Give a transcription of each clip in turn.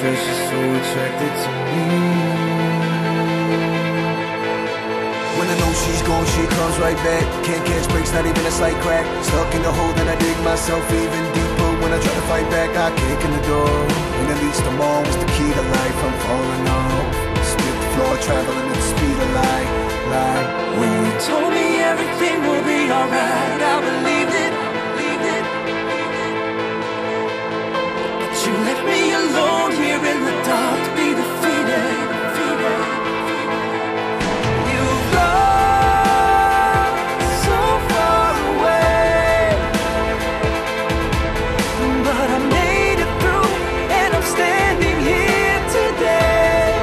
stress, you're so attracted to me. When I know she's gone, she comes right back. Can't catch breaks, not even a slight crack. Stuck in the hole, then I dig myself even deeper. When I try to fight back, I kick in the door. When I reach the mall, was the key to life. I'm falling off. Split the floor, traveling at the speed of light. When you told me everything will be alright, I believed it, believed it. But you left me alone here in the dark to be defeated, defeated. You gone so far away, but I made it through, and I'm standing here today.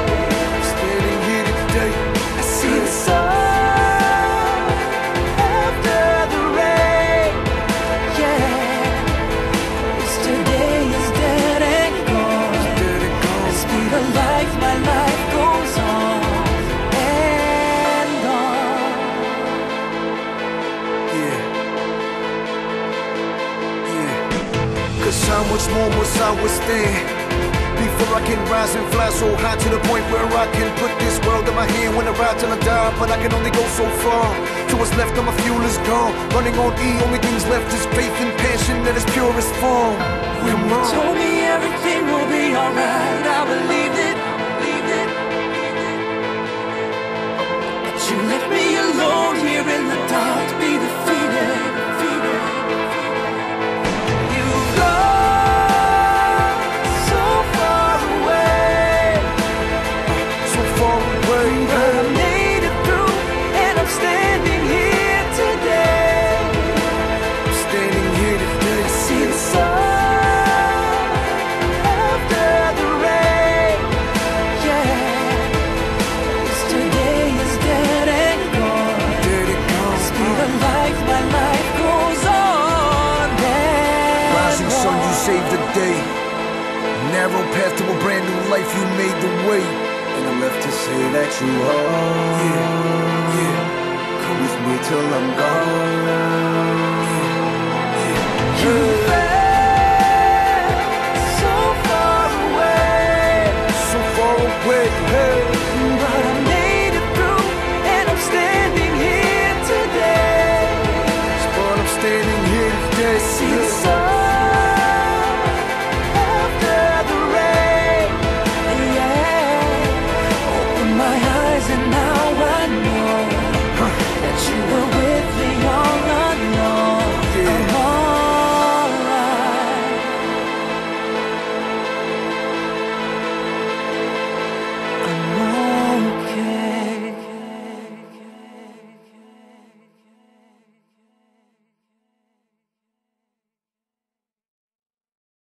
I'm standing here today. I see the sun after the rain. Yeah, yesterday is dead and gone. The speed of life, my life goes on and on. Cause how much more must I withstand before I can rise and fly so high to the point where I can put this world in my hand when I ride till I die? But I can only go so far. To what's left of my fuel is gone. Running on E, only things left is faith and passion at its purest form. When you told me everything will be alright, I believed it, believed it. But you left me alone here in the dark to be defeated, defeated. You gone so far away, So far away, but I made it through, and I'm standing here today. I'm standing here today. I see the sun after the rain. Yeah, yesterday is dead and gone. Dead and gone. Speed of life, my life goes on and Rising sun, you on. saved the day. Narrow path to a brand new life, you made the way. And I'm left to say that you are. Yeah. Come with me till I'm gone. You